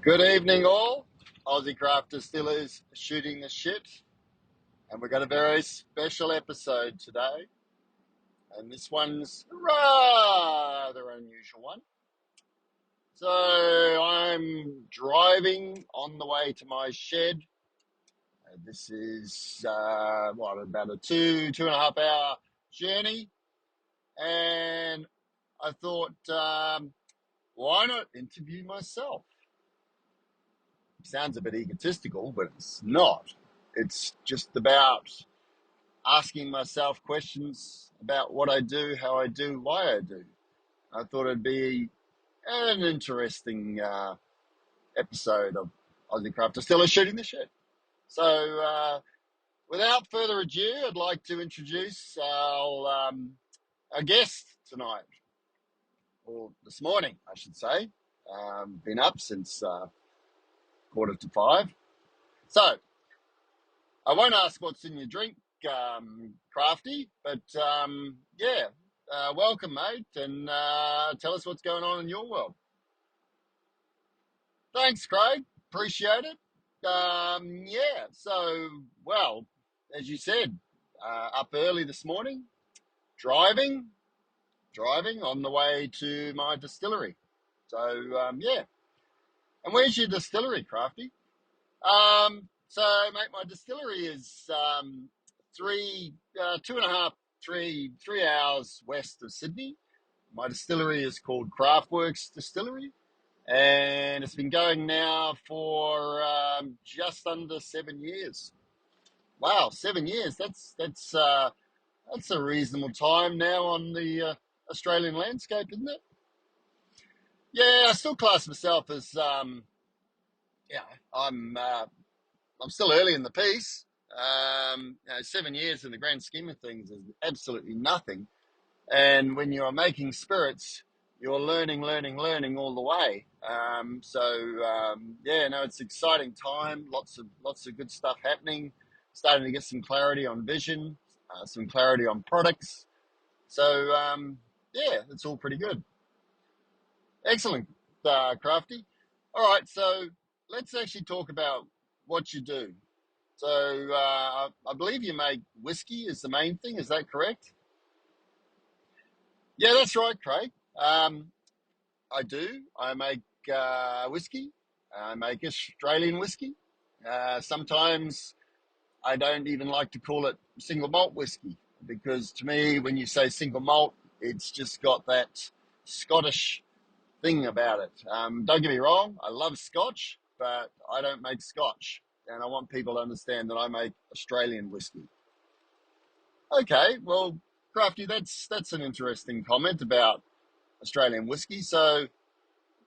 Good evening, all. Aussie craft distillers shooting the shit, and we've got a very special episode today. And this one's a rather unusual one. So I'm driving on the way to my shed. This is about a two and a half hour journey, and I thought, why not interview myself? Sounds a bit egotistical, but it's not. It's just about asking myself questions about what I do, how I do, why I do. I thought it'd be an interesting episode of Aussie Craft Distiller Shooting the Shit. So, without further ado, I'd like to introduce our guest tonight, or this morning, I should say. Been up since 4:45. So, I won't ask what's in your drink, Crafty, but welcome, mate, and tell us what's going on in your world. Thanks, Craig. Appreciate it. Well, as you said, up early this morning, driving on the way to my distillery. So, And where's your distillery, Crafty? So, mate, my distillery is two and a half, 3 hours west of Sydney. My distillery is called Craftworks Distillery, and it's been going now for just under 7 years. Wow, 7 years. That's a reasonable time now on the Australian landscape, isn't it? Yeah, I still class myself as I'm still early in the piece. 7 years in the grand scheme of things is absolutely nothing. And when you're making spirits, you're learning all the way. It's exciting time. Lots of good stuff happening. Starting to get some clarity on vision, some clarity on products. So it's all pretty good. Excellent, Crafty. All right, so let's actually talk about what you do. So I believe you make whiskey is the main thing. Is that correct? Yeah, that's right, Craig. I do. I make whiskey. I make Australian whiskey. Sometimes I don't even like to call it single malt whiskey because to me, when you say single malt, it's just got that Scottish thing about it. Don't get me wrong, I love Scotch, but I don't make Scotch. And I want people to understand that I make Australian whiskey. Okay, well, Crafty, that's an interesting comment about Australian whiskey. So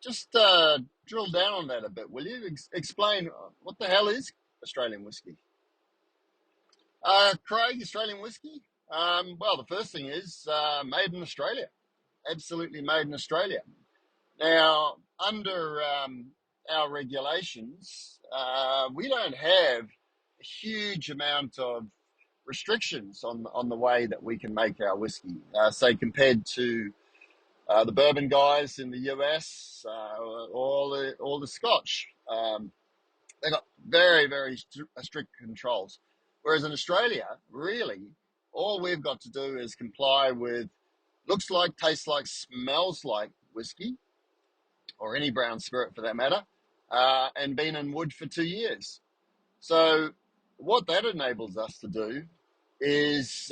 just drill down on that a bit, will you? Explain what the hell is Australian whiskey? Craig, Australian whiskey? Well, the first thing is made in Australia. Absolutely made in Australia. Now, under our regulations, we don't have a huge amount of restrictions on the way that we can make our whiskey, say compared to the bourbon guys in the US, all the Scotch. They got very strict controls. Whereas in Australia, really, all we've got to do is comply with looks like, tastes like, smells like whiskey, or any brown spirit for that matter, and been in wood for 2 years. So what that enables us to do is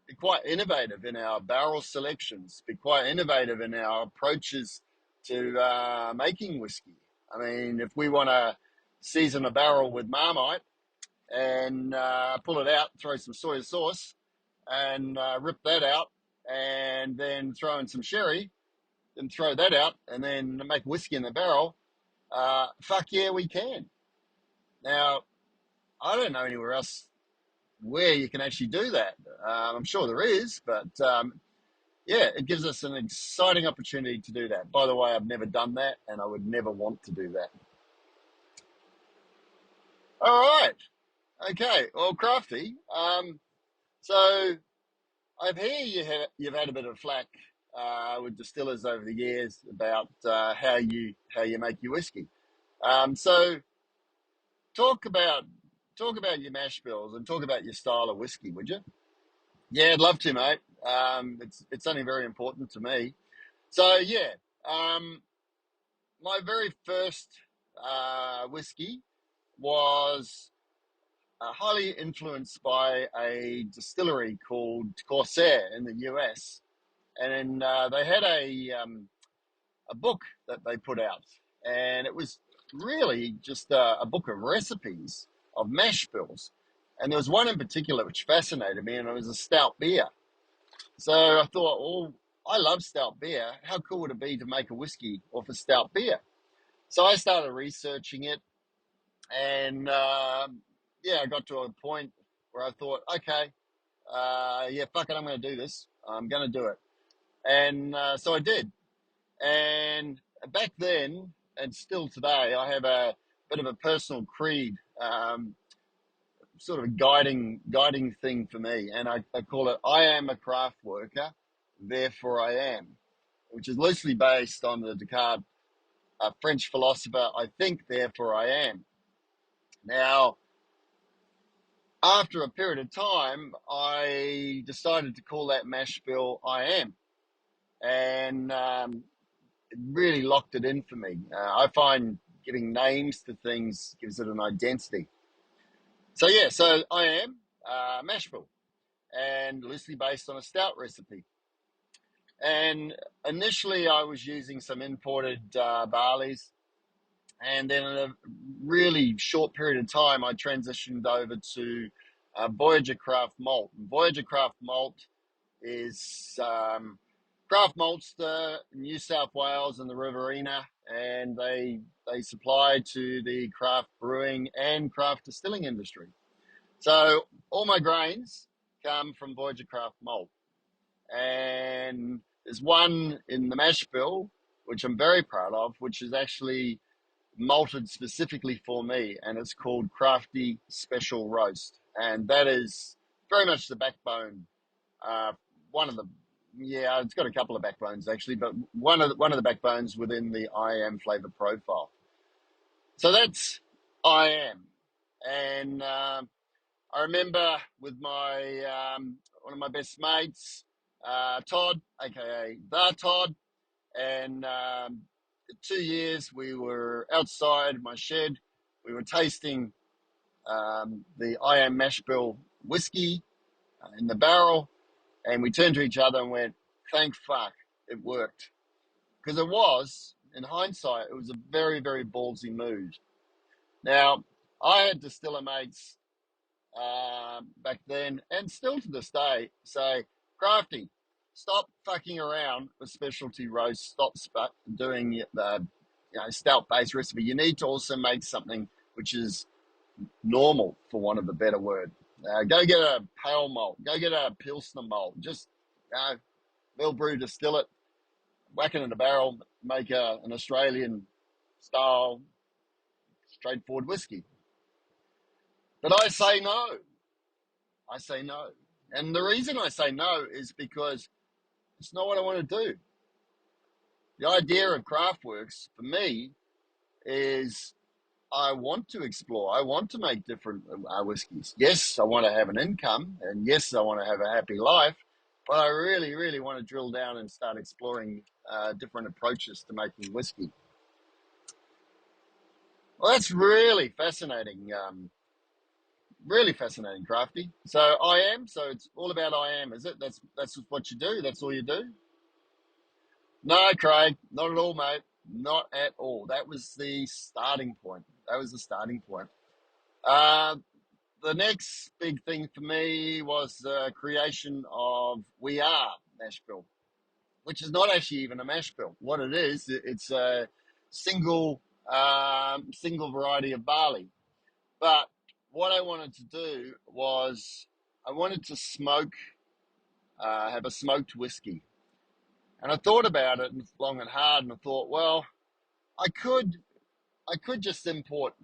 be quite innovative in our barrel selections, be quite innovative in our approaches to making whiskey. I mean, if we want to season a barrel with Marmite and pull it out, throw some soy sauce and rip that out, and then throw in some sherry, then throw that out, and then make whiskey in the barrel, fuck yeah, we can. Now, I don't know anywhere else where you can actually do that. I'm sure there is, but it gives us an exciting opportunity to do that. By the way, I've never done that, and I would never want to do that. All right. Okay. Well, Crafty. So I've heard you've had a bit of flack with distillers over the years about how you make your whiskey. So talk about talk about your mash bills and talk about your style of whiskey, would you? Yeah, I'd love to, mate. It's only very important to me. So yeah, um, my very first whiskey was highly influenced by a distillery called Corsair in the US, and they had a book that they put out, and it was really just a book of recipes of mash bills. And there was one in particular which fascinated me, and it was a stout beer. So I thought, well, I love stout beer. How cool would it be to make a whiskey off a stout beer? So I started researching it, and yeah, I got to a point where I thought, okay, yeah, fuck it, I'm going to do this. I'm going to do it, and so I did. And back then, and still today, I have a bit of a personal creed, sort of a guiding thing for me, and I call it "I am a craft worker, therefore I am," which is loosely based on the Descartes French philosopher. I think, therefore I am. Now, after a period of time, I decided to call that mash bill "I am," and it really locked it in for me. I find giving names to things gives it an identity. So yeah, so I am mash bill, and loosely based on a stout recipe. And initially, I was using some imported barleys, and then in a really short period of time, I transitioned over to Voyager Craft Malt. And Voyager Craft Malt is craft maltster in New South Wales and the Riverina, and they supply to the craft brewing and craft distilling industry. So all my grains come from Voyager Craft Malt, and there's one in the mash bill which I'm very proud of, which is actually malted specifically for me, and it's called Crafty Special Roast, and that is very much the backbone. Uh, one of the Yeah, it's got a couple of backbones actually, but one of the backbones within the I am flavor profile. So that's I am, and I remember with my one of my best mates, Todd, aka the Todd, and 2 years we were outside my shed. We were tasting the I am mash bill whiskey in the barrel, and we turned to each other and went, "Thank fuck, it worked." Because it was, in hindsight, it was a very, very ballsy move. Now, I had distiller mates back then, and still to this day, say, "Crafty, stop fucking around with specialty roast. Stop doing the stout-based recipe. You need to also make something which is normal, for want of a better word. Go get a pale malt. Go get a pilsner malt. Just mill brew, distill it, whack it in a barrel, make an Australian style straightforward whiskey." But I say no. I say no. And the reason I say no is because it's not what I want to do. The idea of Craftworks for me is I want to explore. I want to make different whiskies. Yes, I want to have an income, and yes, I want to have a happy life. But I really, really want to drill down and start exploring different approaches to making whiskey. Well, that's really fascinating, Crafty. So I am. So it's all about I am, is it? That's what you do. That's all you do. No, Craig, not at all, mate. Not at all. That was the starting point. That was the starting point. Uh, the next big thing for me was the creation of We Are Mash Bill, which is not actually even a mash bill. What it is, it's a single single variety of barley. But what I wanted to do was I wanted to have a smoked whiskey. And I thought about it long and hard, and I thought, well, I could just import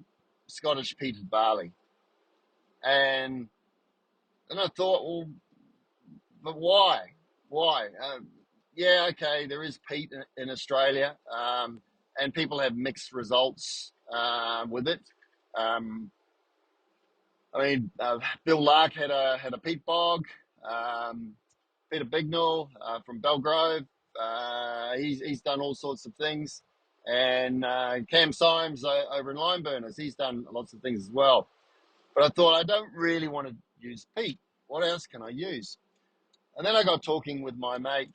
Scottish peated barley, and I thought, well, but why? Why? Yeah, okay, there is peat in Australia, and people have mixed results with it. Bill Lark had a peat bog. Peter Bignell from Belgrove. He's done all sorts of things. And Cam Symes over in Lime Burners, he's done lots of things as well. But I thought, I don't really want to use peat. What else can I use? And then I got talking with my mate,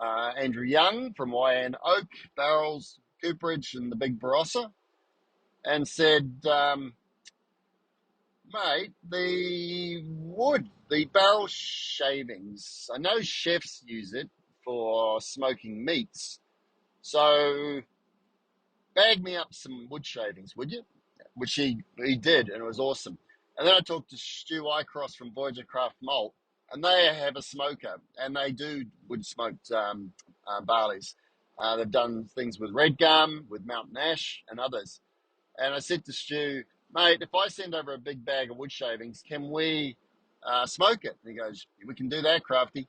Andrew Young from YN Oak, Barrels, Cooperage, and the Big Barossa, and said, mate, the barrel shavings, I know chefs use it for smoking meats, so bag me up some wood shavings, would you? Which he did, and it was awesome. And then I talked to Stu Wycross from Voyager Craft Malt, and they have a smoker, and they do wood smoked barleys. They've done things with Red Gum, with Mountain Ash, and others. And I said to Stu, mate, if I send over a big bag of wood shavings, can we smoke it? And he goes, we can do that, Crafty.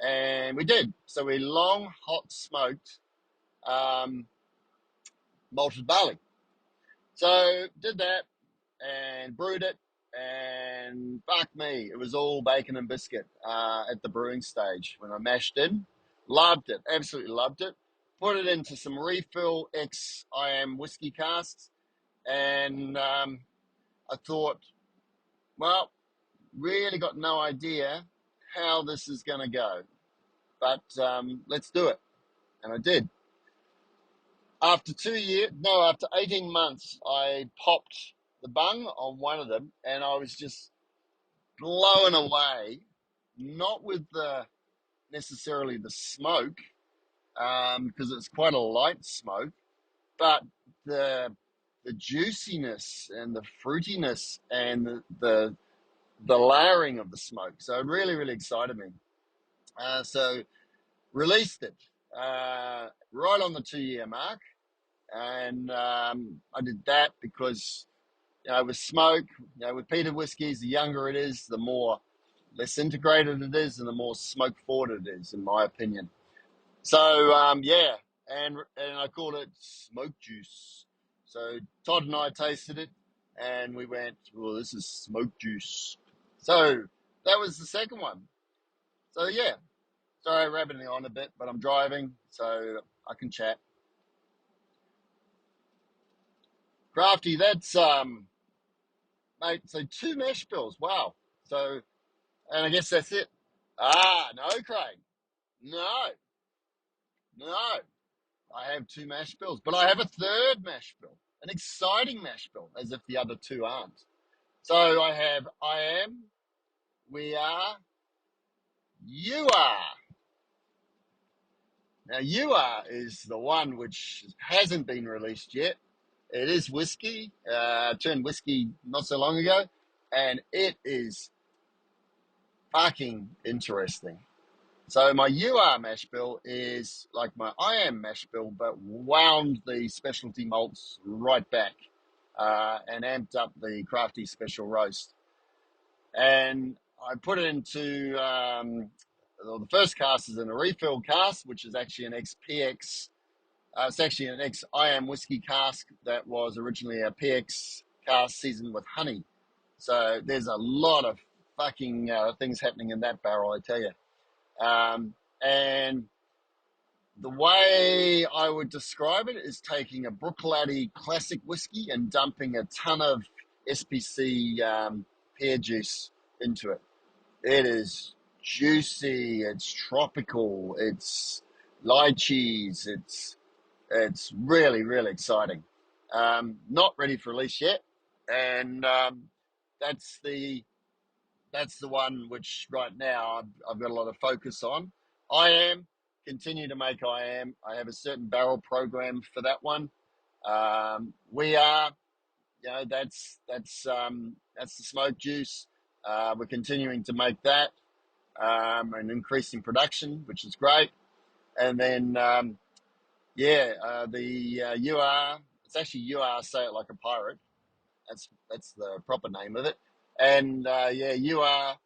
And we did. So we long, hot smoked malted barley. So did that and brewed it, and fuck me, it was all bacon and biscuit at the brewing stage when I mashed in. Loved it, absolutely loved it. Put it into some refill ex-IM whiskey casks, and I thought, well, really got no idea how this is going to go, but let's do it. And I did. After 18 months, I popped the bung on one of them, and I was just blown away, not with necessarily the smoke, because it's quite a light smoke, but the juiciness and the fruitiness and the layering of the smoke. So it really, really excited me. So released it right on the 2-year mark. And I did that because, with smoke, with peated whiskies, the younger it is, the more less integrated it is and the more smoke forward it is, in my opinion. So, and I called it smoke juice. So Todd and I tasted it, and we went, well, this is smoke juice. So that was the second one. So, yeah. Sorry, rabbiting on a bit, but I'm driving, so I can chat. Crafty, that's, mate, so 2 mash bills. Wow. So, and I guess that's it. No, Craig. No. I have 2 mash bills, but I have a third mash bill, an exciting mash bill, as if the other 2 aren't. So I have I am, we are, you are. Now, you are is the one which hasn't been released yet. It is whiskey, turned whiskey not so long ago, and it is fucking interesting. So my UR mash bill is like my IM mash bill, but wound the specialty malts right back and amped up the Crafty special roast. And I put it into, the first cast is in a refill cask, which is actually an XPX. It's actually an ex-IM whiskey cask that was originally a PX cask seasoned with honey. So there's a lot of fucking things happening in that barrel, I tell you. And the way I would describe it is taking a Brookladdy classic whiskey and dumping a ton of SPC pear juice into it. It is juicy, it's tropical, it's lychees, it's really, really exciting. Not ready for release yet, and that's the one which right now I've got a lot of focus on. Continue to make I have a certain barrel program for that one. We are, that's the smoke juice. We're continuing to make that and increasing production, which is great. And then the UR. It's actually UR. Say it like a pirate. That's the proper name of it. And UR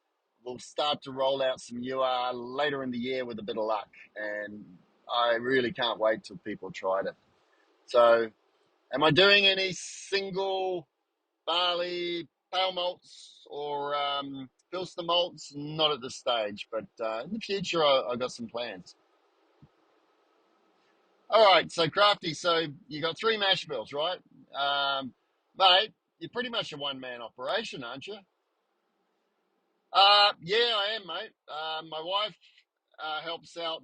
will start to roll out some UR later in the year with a bit of luck. And I really can't wait till people tried it. So Am I doing any single barley pale malts or pilsner malts? Not at this stage, but in the future, I got some plans. All right, so Crafty, so you got three mash bills, right? Mate, you're pretty much a one-man operation, aren't you? Yeah, I am, mate. My wife helps out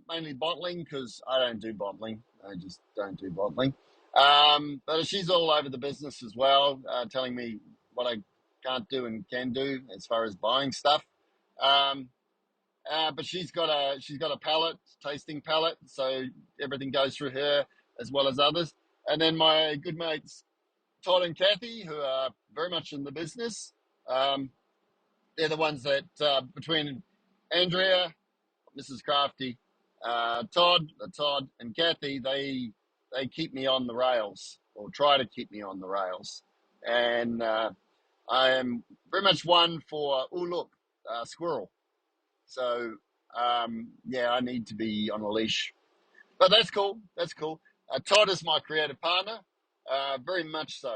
mainly bottling because I don't do bottling. I just don't do bottling. But she's all over the business as well, telling me what I can't do and can do as far as buying stuff. Um, but she's got a palette, tasting palette, so everything goes through her as well as others. And then my good mates Todd and Kathy, who are very much in the business, um, they're the ones that between Andrea, Mrs. Crafty, Todd and Kathy, they keep me on the rails or try to keep me on the rails, and I am very much one for oh look, squirrel. So yeah, I need to be on a leash, but that's cool. That's cool. Todd is my creative partner, very much so.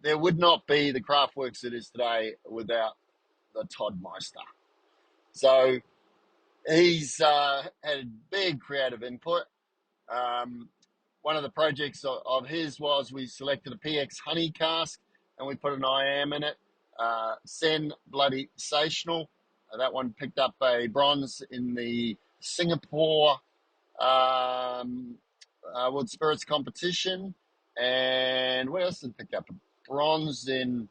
There would not be the Craftworks it is today without the Todd Meister. So he's had big creative input. Um, One of the projects of his was we selected a PX honey cask and we put an IM in it. Sen Bloody Sensational. That one picked up a bronze in the Singapore World Spirits competition. And what else did it pick up? A bronze in,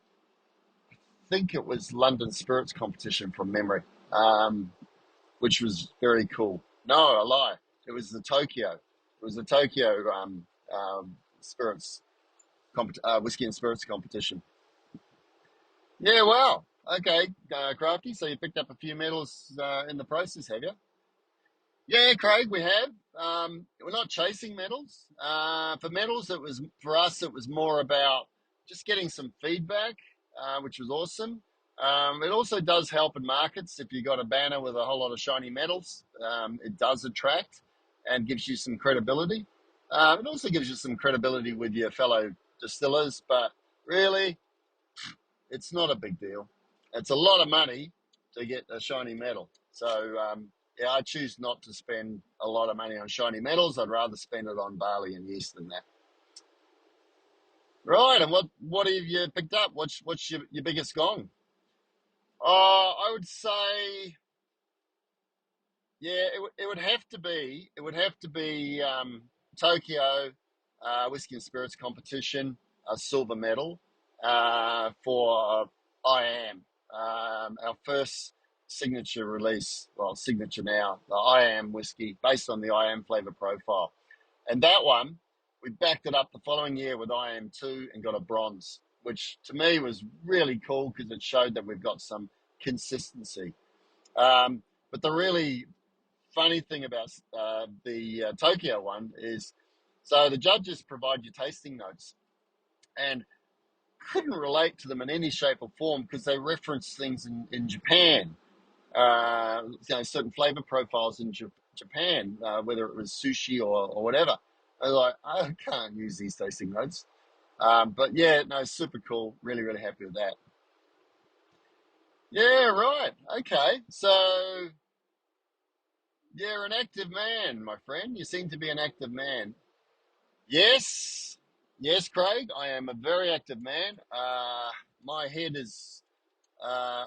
I think it was London Spirits competition from memory. Which was very cool. No, a lie. It was the Tokyo. It was the Tokyo spirits, whiskey and spirits competition. Yeah, well, okay, Crafty. So you picked up a few medals in the process, have you? Yeah, Craig, we have. We're not chasing medals. For medals, it was for us. It was more about just getting some feedback, which was awesome. It also does help in markets if you got a banner with a whole lot of shiny medals. It does attract and gives you some credibility. It also gives you some credibility with your fellow distillers, but really, it's not a big deal. It's a lot of money to get a shiny medal. So, yeah, I choose not to spend a lot of money on shiny metals. I'd rather spend it on barley and yeast than that. Right, and what have you picked up? What's your biggest gong? I would say, yeah, it would have to be Tokyo whiskey and spirits competition, a silver medal for I am our first signature release. Well, signature now, the I am whiskey based on the I am flavor profile, and that one we backed it up the following year with I am two and got a bronze, which to me was really cool because it showed that we've got some consistency. But the really funny thing about the Tokyo one is, so the judges provide you tasting notes, and couldn't relate to them in any shape or form because they reference things in Japan, certain flavor profiles in Japan, whether it was sushi or whatever. I was like, I can't use these tasting notes. But yeah, no, super cool. Really, really happy with that. Yeah, right. Okay. So you're an active man, my friend. You seem to be an active man. Yes, yes, Craig. I am a very active man. My head is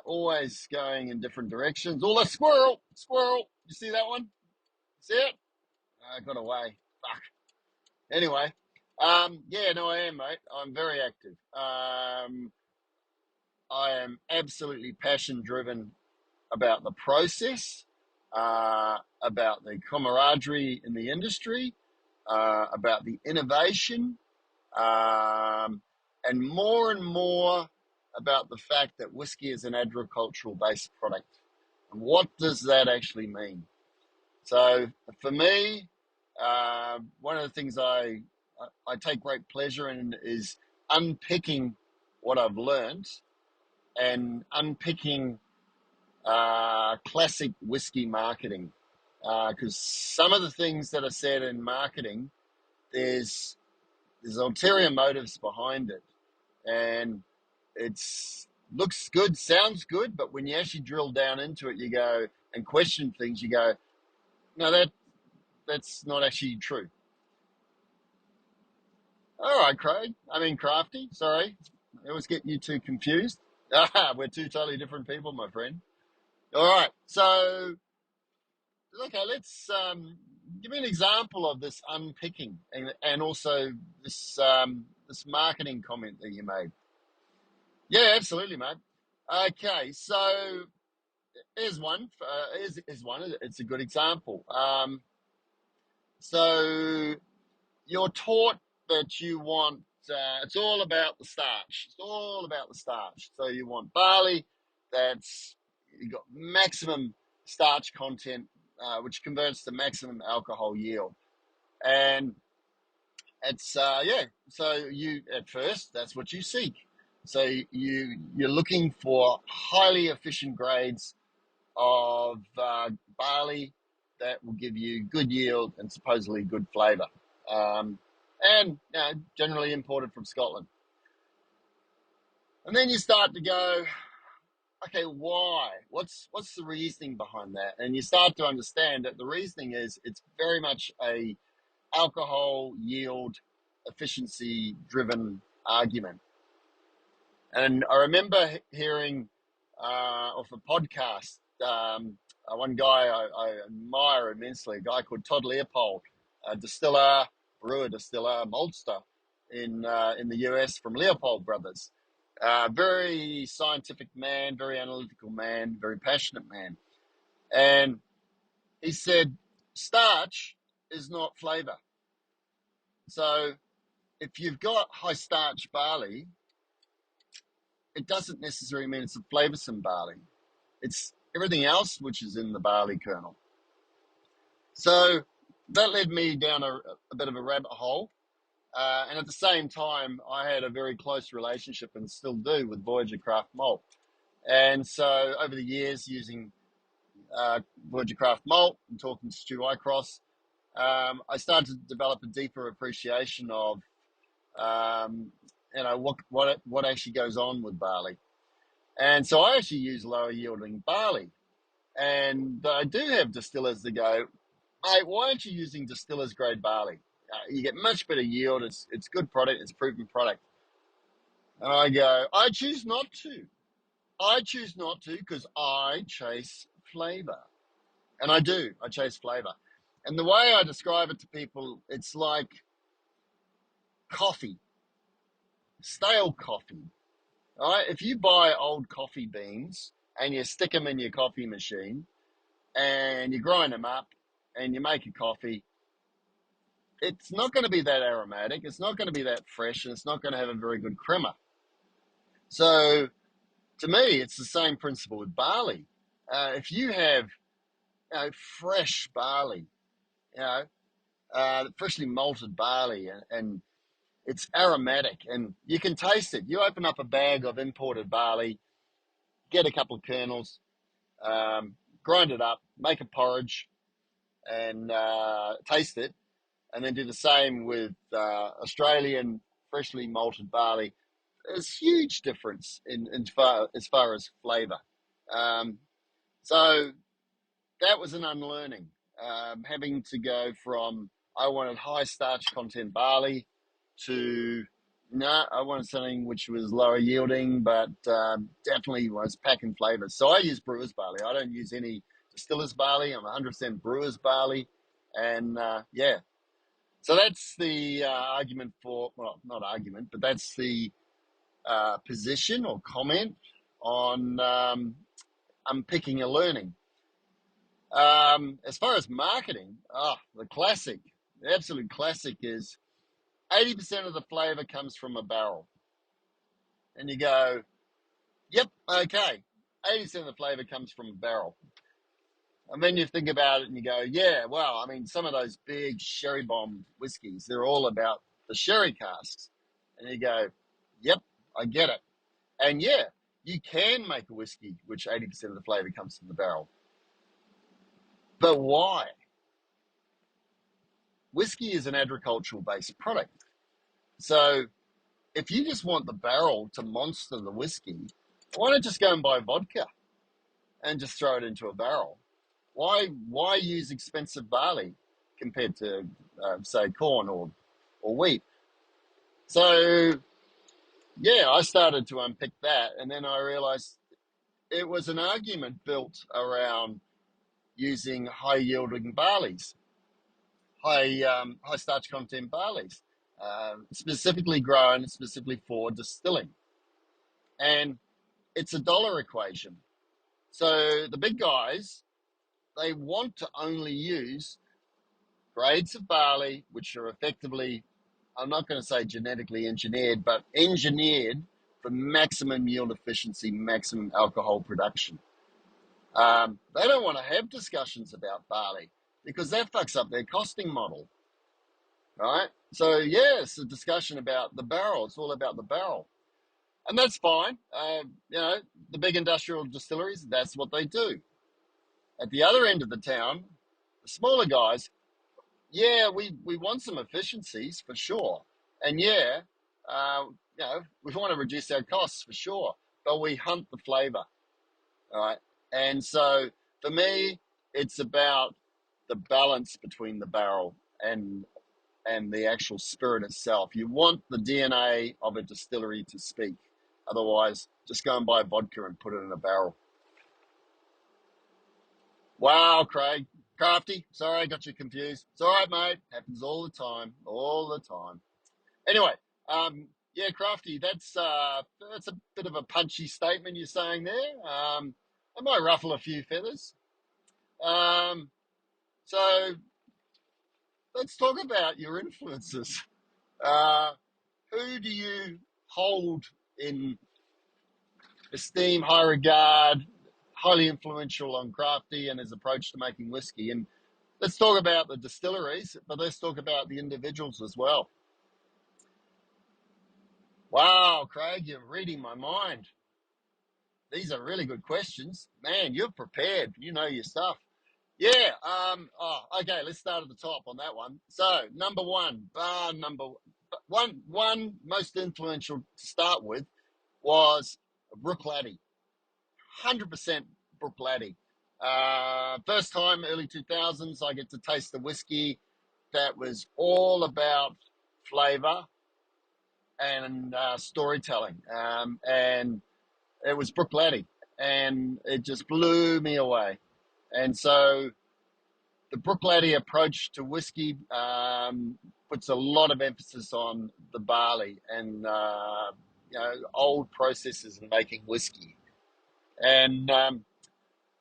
always going in different directions. Oh, the squirrel, squirrel. You see that one? See it? I got away. Fuck. Anyway, yeah, no, I am, mate. I'm very active. I am absolutely passion driven about the process, about the camaraderie in the industry, about the innovation, um, and more about the fact that whiskey is an agricultural based product. And what does that actually mean? So for me, one of the things I take great pleasure in is unpicking what I've learned and unpicking classic whiskey marketing. Because some of the things that are said in marketing, there's there's ulterior motives behind it, and it's looks good, sounds good, but when you actually drill down into it, you go and question things. You go, no, that's not actually true. All right, Craig. I mean, Crafty. Sorry, I always get you two confused. We're two totally different people, my friend. All right, so okay, let's give me an example of this unpicking and also this marketing comment that you made. Yeah, absolutely, mate. Okay, so here's one. Here's one. It's a good example. So you're taught that you want. It's all about the starch. It's all about the starch. So you want barley that's you got maximum starch content, which converts to maximum alcohol yield. And it's yeah. So you at first that's what you seek. So you're looking for highly efficient grades of barley that will give you good yield and supposedly good flavour, and generally imported from Scotland. And then you start to go, okay, why? What's the reasoning behind that? And you start to understand that the reasoning is it's very much a alcohol yield efficiency driven argument. And I remember hearing off a podcast, one guy I admire immensely, a guy called Todd Leopold, a distiller, brewer, distiller, maltster in the US from Leopold Brothers. Very scientific man, very analytical man, very passionate man. And he said, starch is not flavor. So if you've got high starch barley, it doesn't necessarily mean it's a flavoursome barley. It's everything else which is in the barley kernel. So that led me down a bit of a rabbit hole. And at the same time, I had a very close relationship and still do with Voyager Craft Malt. And so over the years, using Voyager Craft Malt and talking to Stu Wycross, I started to develop a deeper appreciation of what actually goes on with barley. And so I actually use lower yielding barley. And I do have distillers that go, mate, why aren't you using distillers grade barley? You get much better yield. It's good product. It's proven product. And I go, I choose not to. I choose not to because I chase flavor. And I do. I chase flavor. And the way I describe it to people, it's like coffee, stale coffee. All right? If you buy old coffee beans and you stick them in your coffee machine and you grind them up and you make a coffee, it's not going to be that aromatic. It's not going to be that fresh, and it's not going to have a very good crema. So to me, it's the same principle with barley. If you have fresh barley, freshly malted barley, and it's aromatic, and you can taste it. You open up a bag of imported barley, get a couple of kernels, grind it up, make a porridge, and taste it, and then do the same with Australian freshly malted barley. There's huge difference as far as flavour. So that was an unlearning, having to go from I wanted high starch content barley to no, I wanted something which was lower yielding, but definitely was packing flavours. So I use brewer's barley. I don't use any distiller's barley. I'm 100% brewer's barley, and yeah. So that's the argument for, well, not argument, but that's the position or comment on unpicking a learning. As far as marketing, the absolute classic is 80% of the flavor comes from a barrel. And you go, yep, okay, 80% of the flavor comes from a barrel. And then you think about it and you go, yeah, well, I mean, some of those big sherry bomb whiskies, they're all about the sherry casks. And you go, yep, I get it. And yeah, you can make a whiskey which 80% of the flavor comes from the barrel. But why? Whiskey is an agricultural based product. So if you just want the barrel to monster the whiskey, why not just go and buy vodka and just throw it into a barrel? Why use expensive barley compared to say corn or wheat? So yeah, I started to unpick that, and then I realized it was an argument built around using high yielding barleys, high starch content barleys, specifically grown specifically for distilling, and it's a dollar equation. So the big guys, they want to only use grades of barley which are effectively, I'm not going to say genetically engineered, but engineered for maximum yield efficiency, maximum alcohol production. They don't want to have discussions about barley because that fucks up their costing model, right? So yeah, it's a discussion about the barrel. It's all about the barrel, and that's fine. The big industrial distilleries, that's what they do. At the other end of the town, the smaller guys, yeah, we want some efficiencies for sure, and yeah, uh, we want to reduce our costs for sure, but we hunt the flavour, all right? And so for me, it's about the balance between the barrel and the actual spirit itself. You want the DNA of a distillery to speak. Otherwise, just go and buy vodka and put it in a barrel. Wow, Craig. Crafty. Sorry, I got you confused. It's all right, mate. Happens all the time. All the time. Anyway, yeah, Crafty, that's a bit of a punchy statement you're saying there. I might ruffle a few feathers. Um, so let's talk about your influences. Uh, who do you hold in esteem, high regard, highly influential on Crafty and his approach to making whiskey? And let's talk about the distilleries, but let's talk about the individuals as well. Wow, Craig, you're reading my mind. These are really good questions. Man, you're prepared. You know your stuff. Yeah. Okay. Let's start at the top on that one. So, number one most influential to start with was Brooke Laddie. 100% Brooke Laddie. First time, early 2000s, I get to taste the whiskey that was all about flavor and storytelling. And it was Brooke Laddie. And it just blew me away. And so the Brooke Laddie approach to whiskey puts a lot of emphasis on the barley and old processes in making whiskey. And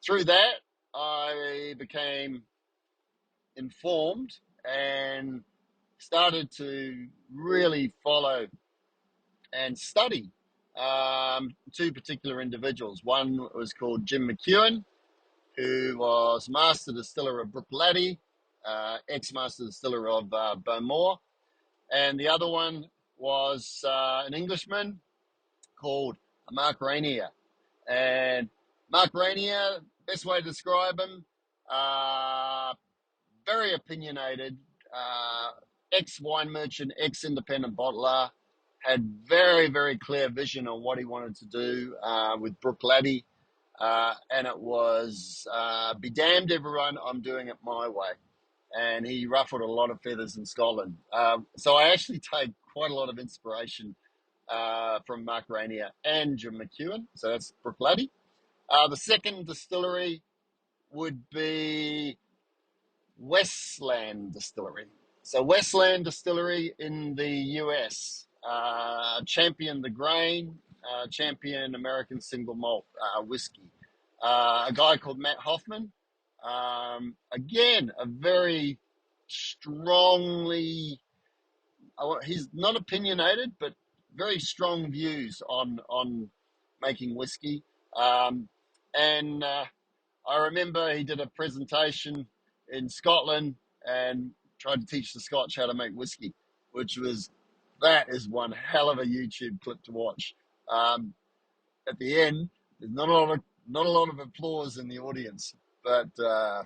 through that, I became informed and started to really follow and study two particular individuals. One was called Jim McEwen, who was master distiller of Brooke Laddie, ex-master distiller of Bowmore. And the other one was an Englishman called Mark Rainier. And Mark Rainier, best way to describe him, very opinionated, ex-wine merchant, ex-independent bottler, had very, very clear vision on what he wanted to do with Brooke Laddie. And it was, be damned everyone, I'm doing it my way. And he ruffled a lot of feathers in Scotland. So I actually take quite a lot of inspiration from Mark Rainier and Jim McEwen. So that's Brooke Laddie. The second distillery would be Westland Distillery. So Westland Distillery in the US, champion the grain, champion American single malt whiskey. A guy called Matt Hoffman. Again, a very strongly, he's not opinionated, but very strong views on making whiskey. And I remember he did a presentation in Scotland and tried to teach the Scotch how to make whiskey, that is one hell of a YouTube clip to watch. At the end, there's not a lot of applause in the audience, but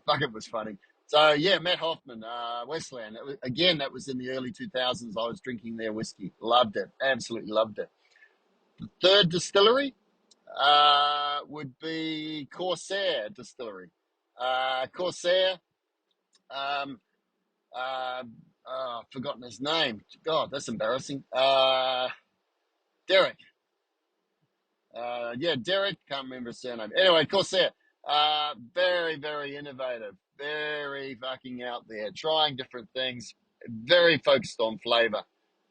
fuck, it was funny. So yeah, Matt Hoffman, Westland. Again, that was in the early 2000s. I was drinking their whiskey. Loved it. Absolutely loved it. Third distillery would be Corsair Distillery. Corsair, um, I've forgotten his name. God, that's embarrassing. Derek. Yeah, Derek. Can't remember his surname. Anyway, Corsair. Very, very innovative. Very fucking out there. Trying different things. Very focused on flavor.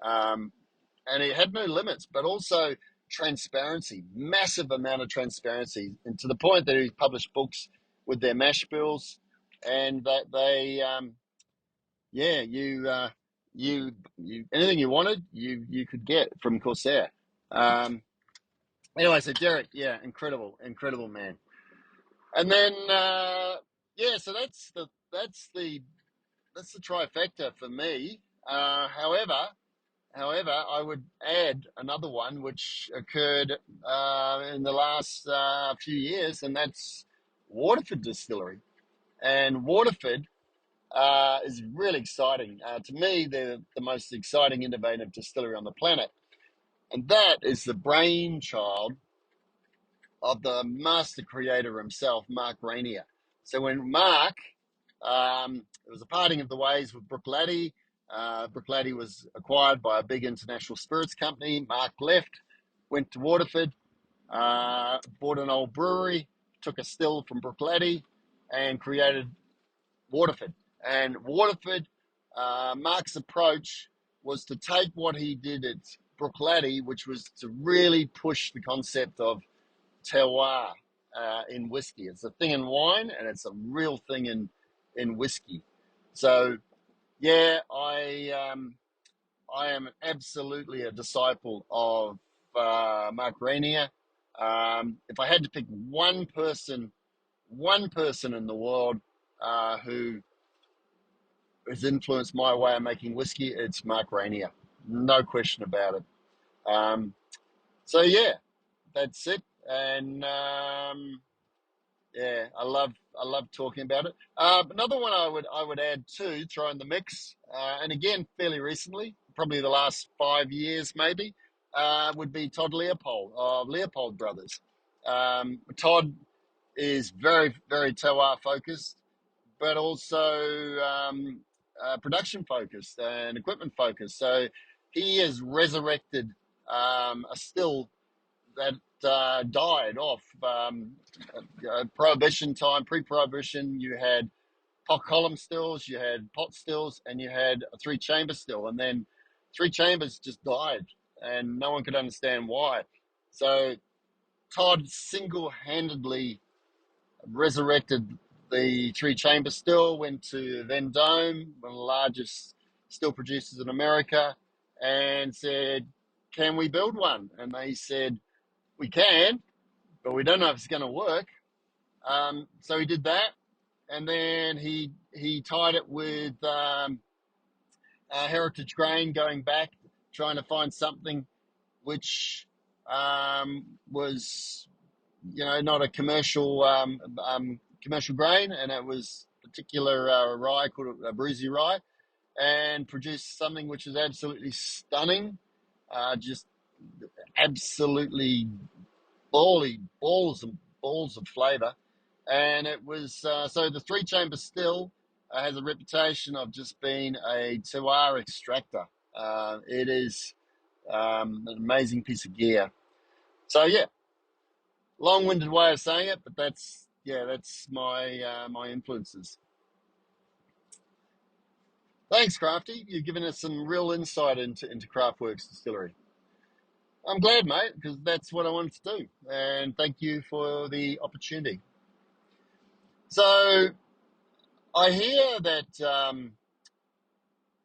Um, and he had no limits, but also transparency, massive amount of transparency, and to the point that he published books with their mash bills, and that they, yeah, you anything you wanted, you could get from Corsair. Um, anyway, so Derek, yeah, incredible man. And then, yeah, so that's the trifecta for me. However, I would add another one which occurred in the last few years, and that's Waterford Distillery. And Waterford is really exciting. To me, they're the most exciting, innovative distillery on the planet. And that is the brainchild of the master creator himself, Mark Rainier. So when Mark, it was a parting of the ways with Bruichladdich. Bruichladdich was acquired by a big international spirits company. Mark left, went to Waterford, bought an old brewery, took a still from Bruichladdich, and created Waterford. And Waterford, Mark's approach was to take what he did at Bruichladdich, which was to really push the concept of terroir in whiskey. It's a thing in wine, and it's a real thing in whiskey. So yeah, I am absolutely a disciple of Mark Rainier. If I had to pick one person in the world who has influenced my way of making whiskey, it's Mark Rainier. No question about it. So yeah, that's it. And yeah, I love talking about it. Another one I would add too, throw in the mix, and again fairly recently, probably the last 5 years maybe, would be Todd Leopold of Leopold Brothers. Todd is very very terroir focused, but also production focused and equipment focused. So he has resurrected a still that died off. Prohibition time, pre-prohibition, you had pot column stills, you had pot stills, and you had a three-chamber still. And then three chambers just died, and no one could understand why. So Todd single-handedly resurrected the three-chamber still, went to Vendome, one of the largest still producers in America, and said, can we build one? And they said, we can, but we don't know if it's going to work. So he did that, and then he tied it with heritage grain, going back, trying to find something which was, not a commercial grain, and it was a particular rye called a bruisey rye, and produced something which is absolutely stunning, just absolutely balls and balls of flavour. And it was so the three chamber still has a reputation of just being a terroir extractor. It is an amazing piece of gear. So yeah, long-winded way of saying it, but that's my influences. Thanks, Crafty. You've given us some real insight into Craftworks Distillery. I'm glad, mate, because that's what I wanted to do. And thank you for the opportunity. So I hear that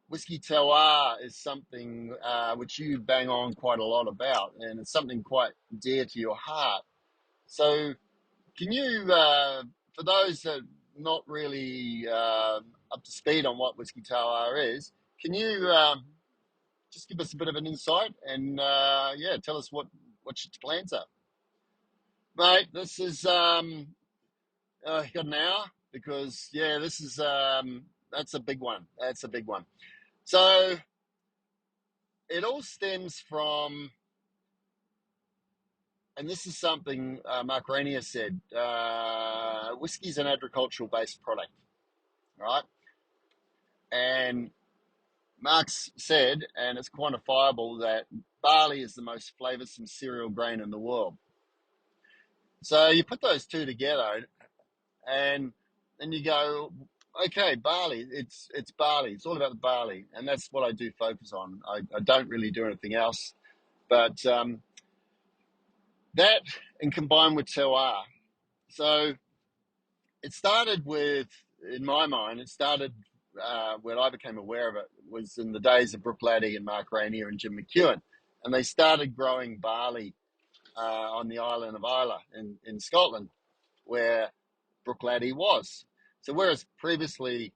whiskey terroir is something which you bang on quite a lot about, and it's something quite dear to your heart. So can you, for those that are not really up to speed on what whiskey terroir is, can you just give us a bit of an insight and yeah, tell us what your plans are, mate? This is you got an hour because yeah, this is that's a big one. That's a big one. So it all stems from, and this is something Mark Rainier said, whiskey is an agricultural based product, right? And Marx said, and it's quantifiable, that barley is the most flavoursome cereal grain in the world. So you put those two together, and then you go, okay, barley. It's barley. It's all about the barley, and that's what I do focus on. I don't really do anything else, but that, and combined with terroir. So it started with, in my mind, it started when I became aware of it was in the days of Brooke Laddie and Mark Rainier and Jim McEwen, and they started growing barley on the island of Islay in Scotland, where Brooke Laddie was. So whereas previously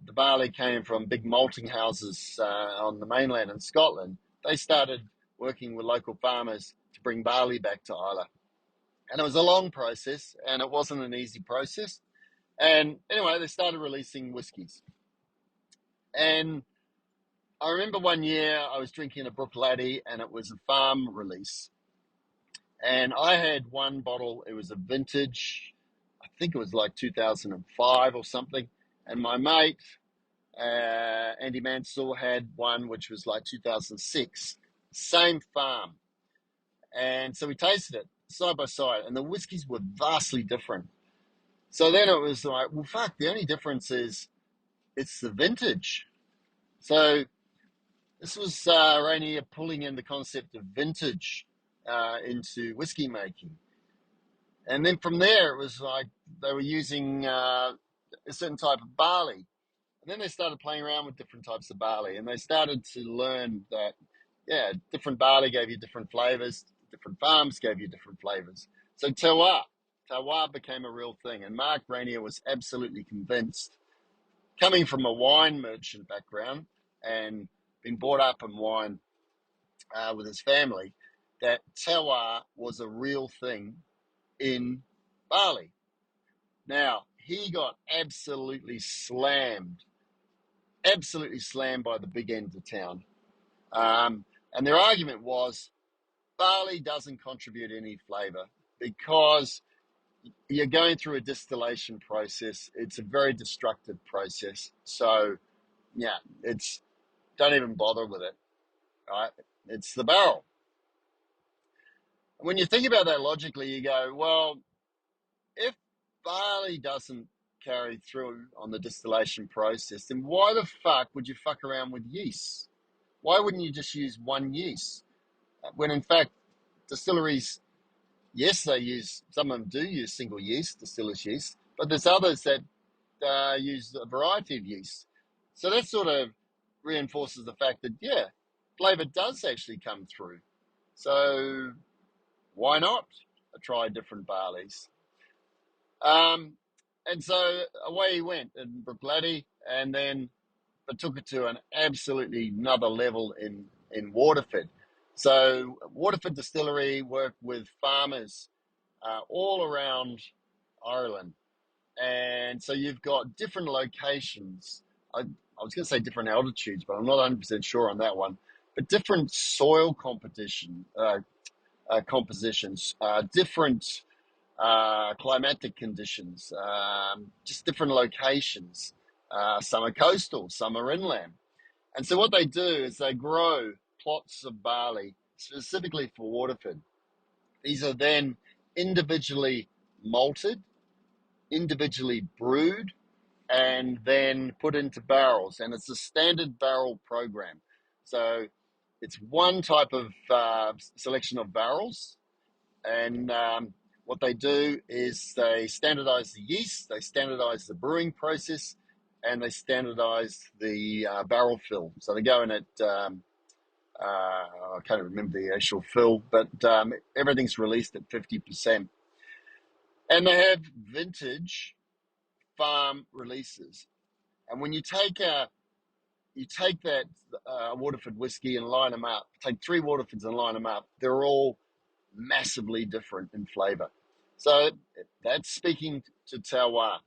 the barley came from big malting houses on the mainland in Scotland, they started working with local farmers to bring barley back to Islay. And it was a long process, and it wasn't an easy process. And anyway, they started releasing whiskies. And I remember one year I was drinking a Brooke Laddie, and it was a farm release. And I had one bottle, it was a vintage, I think it was like 2005 or something. And my mate, Andy Mansell, had one which was like 2006, same farm. And so we tasted it side by side, and the whiskies were vastly different. So then it was like, well, fuck, the only difference is it's the vintage. So this was Rainier pulling in the concept of vintage into whiskey making. And then from there, it was like they were using a certain type of barley. And then they started playing around with different types of barley. And they started to learn that, yeah, different barley gave you different flavors, different farms gave you different flavors. So terroir became a real thing. And Mark Rainier was absolutely convinced, coming from a wine merchant background and been brought up in wine with his family, that terroir was a real thing in barley. Now, he got absolutely slammed by the big end of town. And their argument was barley doesn't contribute any flavor because you're going through a distillation process. It's a very destructive process. So, yeah, don't even bother with it, right? It's the barrel. When you think about that logically, you go, well, if barley doesn't carry through on the distillation process, then why the fuck would you fuck around with yeast? Why wouldn't you just use one yeast? When in fact, distilleries, yes, some of them do use single yeast, distillers yeast, but there's others that use a variety of yeast. So that sort of reinforces the fact that, yeah, flavour does actually come through. So why not try different barleys? And so away he went in Brooke Laddie, and then but took it to an absolutely another level in Waterford. So Waterford Distillery worked with farmers all around Ireland. And so you've got different locations. I was going to say different altitudes, but I'm not 100% sure on that one. But different soil compositions, different climatic conditions, just different locations. Some are coastal, some are inland. And so what they do is they grow plots of barley specifically for Waterford. These are then individually malted, individually brewed, and then put into barrels. And it's a standard barrel program. So it's one type of selection of barrels. And what they do is they standardize the yeast, they standardize the brewing process, and they standardize the barrel fill. So they go in at, I can't remember the actual fill, but everything's released at 50%. And they have vintage farm releases. And when you take that Waterford whiskey and line them up, take 3 Waterfords and line them up, they're all massively different in flavour. So that's speaking to terroir.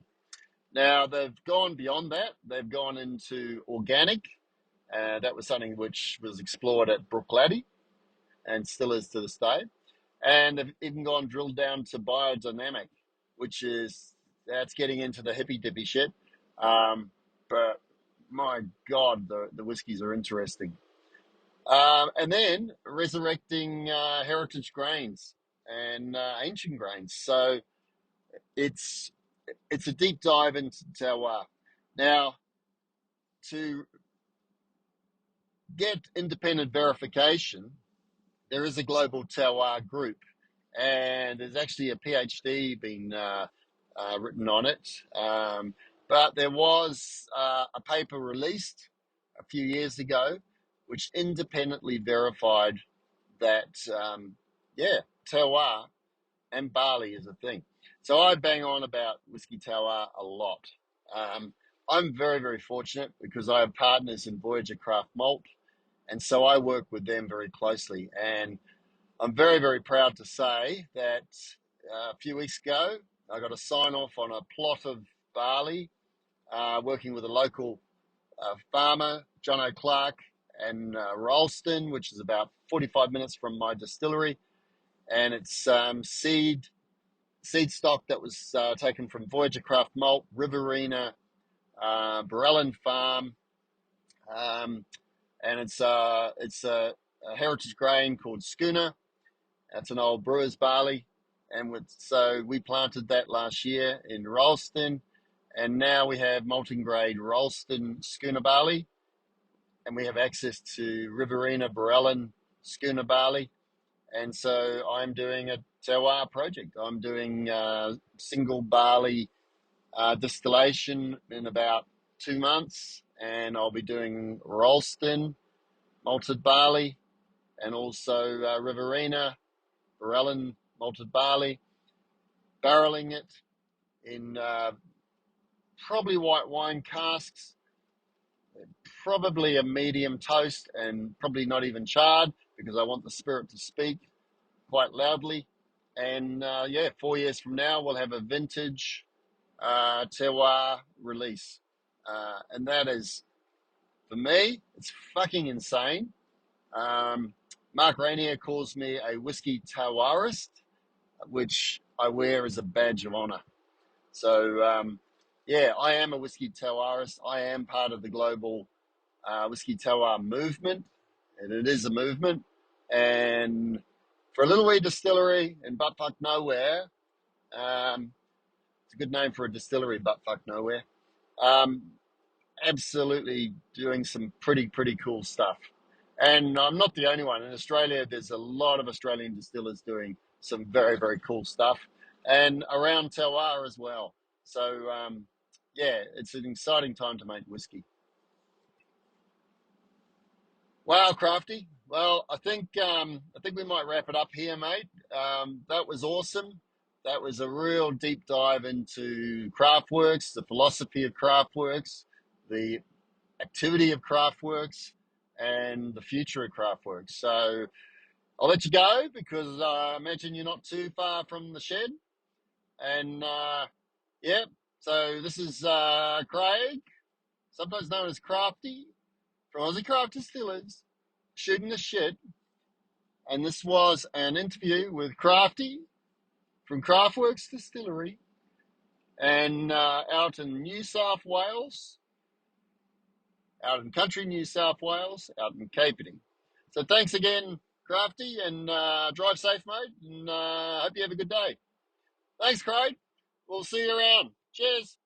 Now they've gone beyond that. They've gone into organic. That was something which was explored at Brooklady and still is to this day. And they've even gone drilled down to biodynamic, which is that's getting into the hippy dippy shit. But my God, the whiskies are interesting. And then resurrecting heritage grains and ancient grains. So it's it's a deep dive into terroir. Now, to get independent verification, there is a global terroir group, and there's actually a PhD been written on it. But there was a paper released a few years ago, which independently verified that, yeah, terroir and barley is a thing. So I bang on about whiskey terroir a lot. Um, I'm very, very fortunate because I have partners in Voyager Craft Malt, and so I work with them very closely. And I'm very, very proud to say that a few weeks ago, I got a sign off on a plot of barley, working with a local farmer, John O'Clark, and Ralston, which is about 45 minutes from my distillery. And it's seed stock that was taken from Voyager Craft Malt, Riverina, Barellan Farm, and it's a heritage grain called Schooner. It's an old brewer's barley, and so we planted that last year in Ralston, and now we have malting grade Ralston Schooner barley, and we have access to Riverina Barellan Schooner barley. And so I'm doing a terroir project. I'm doing single barley distillation in about 2 months, and I'll be doing Ralston malted barley and also Riverina Barellan malted barley, barreling it in probably white wine casks, probably a medium toast, and probably not even charred because I want the spirit to speak quite loudly. And yeah, 4 years from now, we'll have a vintage terroir release. And that is, for me, it's fucking insane. Mark Rainier calls me a whiskey terroirist, which I wear as a badge of honor. So, yeah, I am a whiskey terroirist. I am part of the global whiskey terroir movement, and it is a movement. And for a little wee distillery in buttfuck nowhere, it's a good name for a distillery, buttfuck nowhere. Um, Absolutely doing some pretty cool stuff. And I'm not the only one. In Australia, there's a lot of Australian distillers doing some very cool stuff, and around terroir as well. So yeah, it's an exciting time to make whiskey. Wow, Crafty. Well, I think we might wrap it up here, mate. That was awesome. That was a real deep dive into Craftworks, the philosophy of Craftworks, the activity of Craftworks, and the future of Craftworks. So I'll let you go because I imagine you're not too far from the shed. And yeah, so this is Craig, sometimes known as Crafty, from Aussie Craft Distillers, shooting the shit. And this was an interview with Crafty from Craftworks Distillery and out in New South Wales, out in country New South Wales, out in Caperton. So thanks again, Crafty, and drive safe, mate, and hope you have a good day. Thanks, Craig. We'll see you around. Cheers.